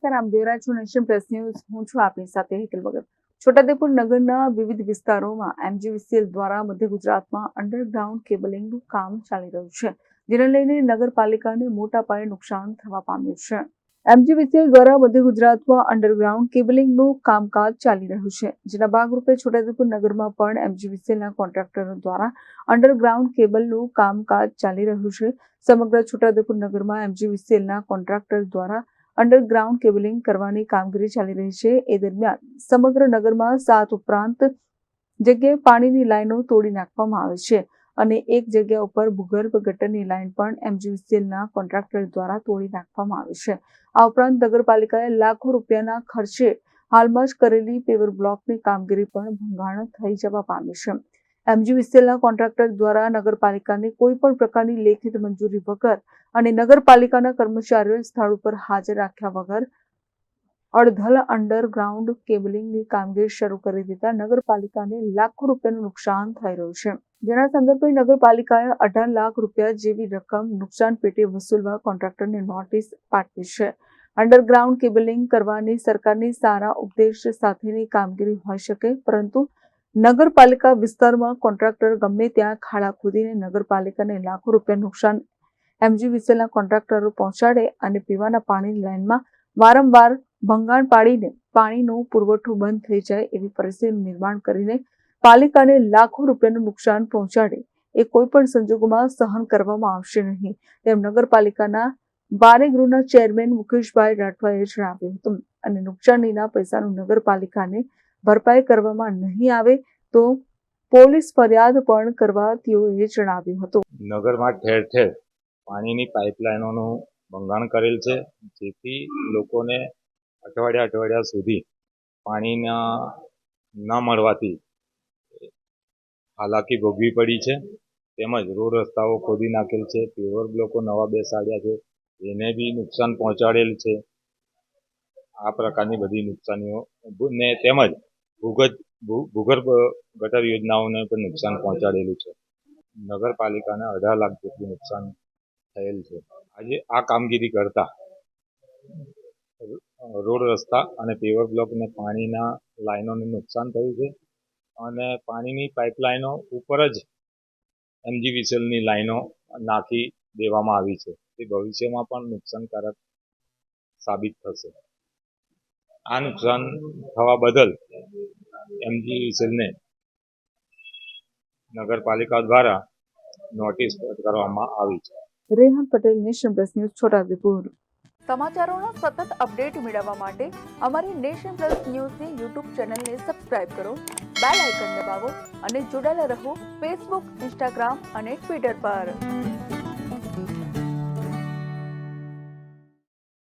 નમસ્કાર, આપ જોઈ રહ્યા છો નેશન પ્લસ ન્યૂઝ. હું છું આપની સાથે હેતલ વગર. છોટાઉદેપુર નગરના વિવિધ વિસ્તારોમાં એમજીવીસીએલ દ્વારા મધ્ય ગુજરાતમાં અંડરગ્રાઉન્ડ કેબલિંગનું કામ ચાલી રહ્યું છે, જેને લઈને નગરપાલિકાને મોટા પાયે નુકસાન થવા પામ્યું છે. એમજીવીસીએલ દ્વારા મધ્ય ગુજરાતમાં અંડરગ્રાઉન્ડ કેબલિંગનું કામકાજ ચાલી રહ્યું છે, જેના ભાગરૂપે છોટાઉદેપુર નગરમાં પણ એમજીવીસીએલના કોન્ટ્રાક્ટરો દ્વારા અંડરગ્રાઉન્ડ કેબલનું કામકાજ ચાલી રહ્યું છે. સમગ્ર છોટાઉદેપુર નગરમાં એમજીવીસીએલના કોન્ટ્રાક્ટર દ્વારા અંડરગ્રાઉન્ડ કેબલિંગ કરવાની કામગીરી ચાલી રહી છે. એ દરમિયાન સમગ્ર નગરમાં 7 ઉપરાંત જગ્યાએ પાણીની લાઈનો તોડી નાખવામાં આવે છે અને એક જગ્યા ઉપર ભૂગર્ભ ગટરની લાઈન પણ એમજીવીસીએલના કોન્ટ્રાક્ટર દ્વારા તોડી નાખવામાં આવી છે. આ ઉપરાંત નગરપાલિકાએ લાખો રૂપિયાના ખર્ચે હાલમાં જ કરેલી પેવર બ્લોકની કામગીરી પણ ભંગાણ થઈ જવા પામી છે. એમજીવીસીએલના કોન્ટ્રાક્ટર દ્વારા નગરપાલિકાને કોઈ પણ પ્રકારની લેખિત મંજૂરી વગર અને નગરપાલિકાના કર્મચારીઓ સ્થળ ઉપર હાજર રાખ્યા વગર અડધલ અંડરગ્રાઉન્ડ કેબલિંગની કામગીરી શરૂ કરી દેતા નગરપાલિકાને લાખો રૂપિયાનું નુકસાન થઈ રહ્યું છે. જેના સંદર્ભે નગરપાલિકાએ 18 લાખ રૂપિયા જેવી રકમ નુકસાન પેટે વસૂલવા કોન્ટ્રાક્ટરને નોટિસ પાઠવી છે. અંડરગ્રાઉન્ડ કેબલિંગ કરવાની સરકારની સારા ઉદ્દેશ સાથેની કામગીરી હોઈ શકે, પરંતુ નગરપાલિકા વિસ્તારમાં કોન્ટ્રાક્ટર ગમે ત્યાં ખાડા ખોદીને નગરપાલિકાને લાખો રૂપિયા નુકસાન એમજીવીસીએલના કોન્ટ્રાક્ટરો પહોંચાડે અને પીવાના પાણીની લાઇનમાં વારંવાર ભંગાણ પાડીને પાણીનો પુરવઠો બંધ થઈ જાય એવી પરિસ્થિતિનું નિર્માણ કરીને પાલિકાને લાખો રૂપિયાનું નુકસાન પહોંચાડે એ કોઈ પણ સંજોગોમાં સહન કરવામાં આવશે નહીં, તેમ નગરપાલિકાના બારેગૃહના ચેરમેન મુકેશભાઈ રાઠવાએ જણાવ્યું હતું. અને નુકસાનીના પૈસાનું નગરપાલિકાને ભરપાઈ કરવામાં નહીં આવે તો પોલીસ ફરિયાદ પણ કરવા તેઓએ જણાવ્યું હતું. નગરમાં ઠેર ઠેર પાણીની પાઇપલાઇનોનું ભંગાણ કરેલ છે, જેથી લોકોને અઠવાડિયા સુધી પાણીના ન મળવાથી હાલાકી ભોગવી પડી છે. તેમજ રોડ રસ્તાઓ ખોદી નાખેલ છે, પેવર બ્લોકો નવા બેસાડ્યા છે, એને બી નુકસાન પહોંચાડેલ છે. આ પ્રકારની બધી નુકસાનીઓ ને તેમજ ભૂગર્ભ ગટર યોજનાઓને પણ નુકસાન પહોંચાડેલું છે. નગરપાલિકાને 18 લાખ જેટલું નુકસાન થયેલ છે. આજે આ કામગીરી કરતા રોડ રસ્તા અને પેવર બ્લોક અને પાણીના લાઈનોને નુકસાન થયું છે અને પાણીની પાઇપલાઇનો ઉપર જ એમજીવીસીએલની લાઈનો નાખી દેવામાં આવી છે. તે ભવિષ્યમાં પણ નુકસાનકારક સાબિત થશે. આ નુકસાન થવા બદલ એમજીવીસીએલને નગરપાલિકા દ્વારા નોટિસ કરવામાં આવી છે. Rehan Patel, Nation Plus news, Chhotaudepur. સમાચારોના સતત અપડેટ મેળવવા માટે અમારી નેશન પ્લસ ન્યૂઝની યુટ્યુબ ચેનલને સબસ્ક્રાઇબ કરો, બેલ આઇકન દબાવો અને જોડાયેલા રહો ફેસબુક, ઇન્સ્ટાગ્રામ અને ટ્વિટર પર.